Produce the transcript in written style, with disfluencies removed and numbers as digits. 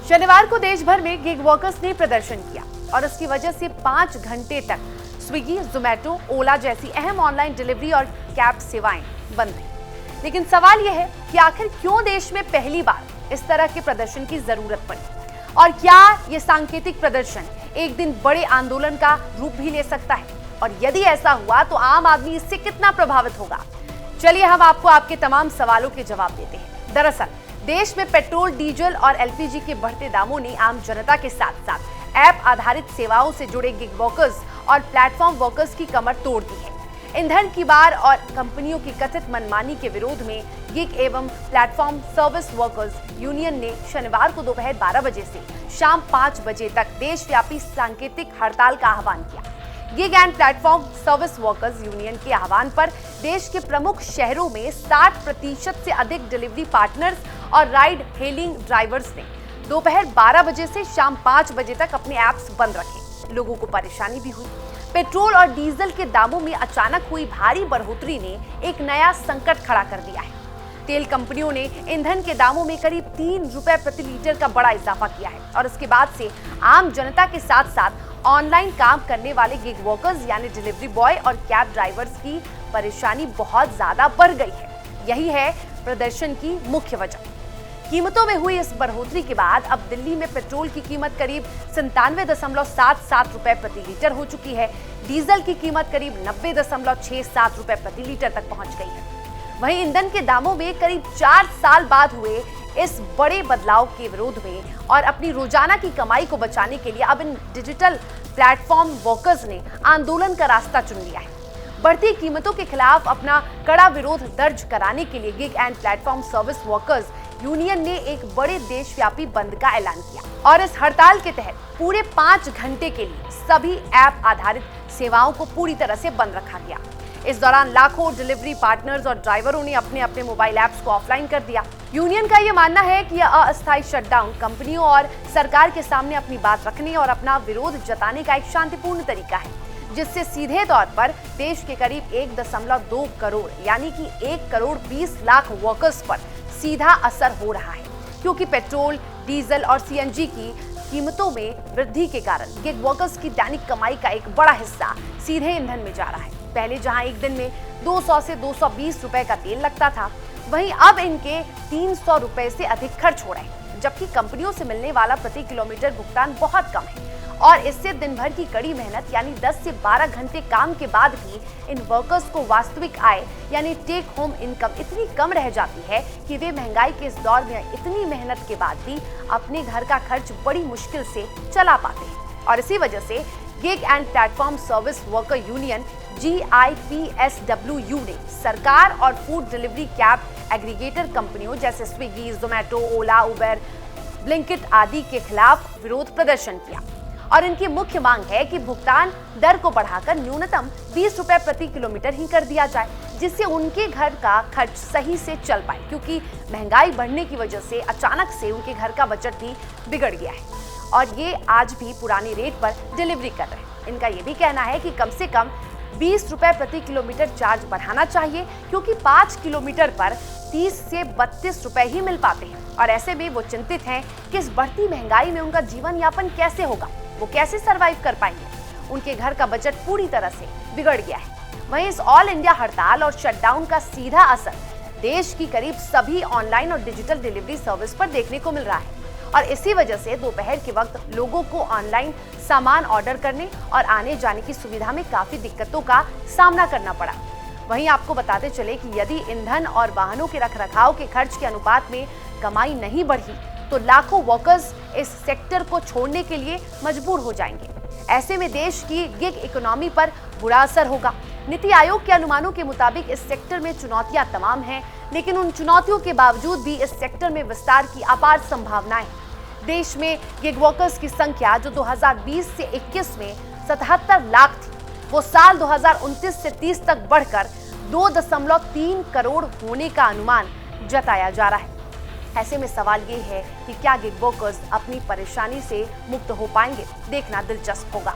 शनिवार को देश भर में गिग वर्कर्स ने प्रदर्शन किया और इसकी वजह से 5 घंटे तक स्विगी, जोमैटो, ओला जैसी अहम ऑनलाइन डिलीवरी और कैब सेवाएं बंद रही। लेकिन सवाल यह है कि आखिर क्यों देश में पहली बार इस तरह के प्रदर्शन की जरूरत पड़ी और क्या ये सांकेतिक प्रदर्शन एक दिन बड़े आंदोलन का रूप भी ले सकता है, और यदि ऐसा हुआ तो आम आदमी इससे कितना प्रभावित होगा। चलिए हम आपको आपके तमाम सवालों के जवाब देते हैं। दरअसल देश में पेट्रोल, डीजल और एलपीजी के बढ़ते दामों ने आम जनता के साथ साथ ऐप आधारित सेवाओं से जुड़े गिग वर्कर्स और प्लेटफॉर्म वर्कर्स की कमर तोड़ दी है। ईंधन की बार और कंपनियों की कथित मनमानी के विरोध में गिग एवं प्लेटफॉर्म सर्विस वर्कर्स यूनियन ने शनिवार को दोपहर 12 बजे से शाम 5 बजे तक देशव्यापी सांकेतिक हड़ताल का आह्वान किया। Gig and platform service workers union के आह्वान पर देश के प्रमुख शहरों में 60% से अधिक डिलीवरी पार्टनर्स और राइड हेलिंग ड्राइवर्स ने दोपहर 12 बजे से शाम 5 बजे तक अपने ऐप्स बंद रखे। लोगों को परेशानी भी हुई। पेट्रोल और डीजल के दामों में अचानक हुई भारी बढ़ोतरी ने एक नया संकट खड़ा कर दिया है। तेल कंपनियों ने ईंधन के दामों में करीब 3 रुपए प्रति लीटर का बड़ा इजाफा किया है और इसके बाद से आम जनता के साथ साथ ऑनलाइन काम करने वाले गिग वर्कर्स यानी डिलीवरी बॉय और कैब ड्राइवर्स की परेशानी बहुत ज्यादा बढ़ गई है। यही है प्रदर्शन की मुख्य वजह। कीमतों में हुई इस बढ़ोतरी के बाद अब दिल्ली में पेट्रोल की कीमत करीब 97.77 रुपए प्रति लीटर हो चुकी है। डीजल की कीमत करीब 90.67 रुपए प्रति लीटर तक पहुंच गई है। वहीं ईंधन के दामों में करीब 4 साल बाद हुए इस बड़े बदलाव के विरोध में और अपनी रोजाना की कमाई को बचाने के लिए अब इन डिजिटल प्लेटफॉर्म वर्कर्स ने आंदोलन का रास्ता चुन लिया है। बढ़ती कीमतों के खिलाफ अपना कड़ा विरोध दर्ज कराने के लिए gig and platform service workers union ने एक बड़े देशव्यापी बंद का ऐलान किया और इस हड़ताल के तहत पूरे 5 घंटे के लिए सभी ऐप आधारित सेवाओं को पूरी तरह से बंद रखा गया। इस दौरान लाखों डिलीवरी पार्टनर्स और ड्राइवरों ने अपने अपने मोबाइल ऐप्स को ऑफलाइन कर दिया। यूनियन का यह मानना है कि यह अस्थायी शटडाउन कंपनियों और सरकार के सामने अपनी बात रखने और अपना विरोध जताने का एक शांतिपूर्ण तरीका है, जिससे सीधे तौर पर देश के करीब 1.2 करोड़ यानी कि 1 करोड़ 20 लाख वर्कर्स पर सीधा असर हो रहा है, क्योंकि पेट्रोल, डीजल और सीएनजी की कीमतों में वृद्धि के कारण गिग वर्कर्स की दैनिक कमाई का एक बड़ा हिस्सा सीधे ईंधन में जा रहा है। पहले जहां एक दिन में 200 से 220 रुपए का तेल लगता था, वहीं अब इनके 300 रुपए से अधिक खर्च हो रहे हैं, जबकि कंपनियों से मिलने वाला प्रति किलोमीटर भुगतान बहुत कम है और इससे दिन भर की कड़ी मेहनत यानी 10 से 12 घंटे काम के बाद भी इन वर्कर्स को वास्तविक आय यानी टेक होम इनकम इतनी कम रह जाती है कि वे महंगाई के इस दौर में इतनी मेहनत के बाद भी अपने घर का खर्च बड़ी मुश्किल से चला पाते हैं। और इसी वजह से gig and platform service worker union GIPSWU ने सरकार और फूड डिलीवरी कैब एग्रीगेटर कंपनियों जैसे स्विगी, जोमैटो, ओला, उबर, ब्लिंकिट आदि के खिलाफ विरोध प्रदर्शन किया और इनकी मुख्य मांग है कि भुगतान दर को बढ़ाकर न्यूनतम 20 रुपए प्रति किलोमीटर ही कर दिया जाए, जिससे उनके घर का खर्च सही से चल पाए, क्योंकि महंगाई बढ़ने की वजह से अचानक से उनके घर का बजट भी बिगड़ गया है और ये आज भी पुरानी रेट पर डिलीवरी कर रहे हैं। इनका ये भी कहना है कि कम से कम 20 रुपए प्रति किलोमीटर चार्ज बढ़ाना चाहिए, क्योंकि 5 किलोमीटर पर 30 से 32 रुपए ही मिल पाते हैं और ऐसे में वो चिंतित हैं कि इस बढ़ती महंगाई में उनका जीवन यापन कैसे होगा, वो कैसे सरवाइव कर पाएंगे। उनके घर का बजट पूरी तरह से बिगड़ गया है। वहीं इस ऑल इंडिया हड़ताल और शटडाउन का सीधा असर देश की करीब सभी ऑनलाइन और डिजिटल डिलीवरी सर्विस पर देखने को मिल रहा है और इसी वजह से दोपहर के वक्त लोगों को ऑनलाइन सामान ऑर्डर करने और आने जाने की सुविधा में काफी दिक्कतों का सामना करना पड़ा। वहीं आपको बताते चले कि यदि ईंधन और वाहनों के रखरखाव के खर्च के अनुपात में कमाई नहीं बढ़ी तो लाखों वर्कर्स इस सेक्टर को छोड़ने के लिए मजबूर हो जाएंगे। ऐसे में देश की गिग इकोनॉमी पर बुरा असर होगा। नीति आयोग के अनुमानों के मुताबिक इस सेक्टर में चुनौतियां तमाम हैं, लेकिन उन चुनौतियों के बावजूद भी इस सेक्टर में विस्तार की अपार संभावनाएं। देश में गिग वर्कर्स की संख्या जो 2020 से 21 में 77 लाख थी, वो साल 2029 से 30 तक बढ़कर 2.3 करोड़ होने का अनुमान जताया जा रहा है। ऐसे में सवाल ये है कि क्या गिग वर्कर्स अपनी परेशानी से मुक्त हो पाएंगे? देखना दिलचस्प होगा।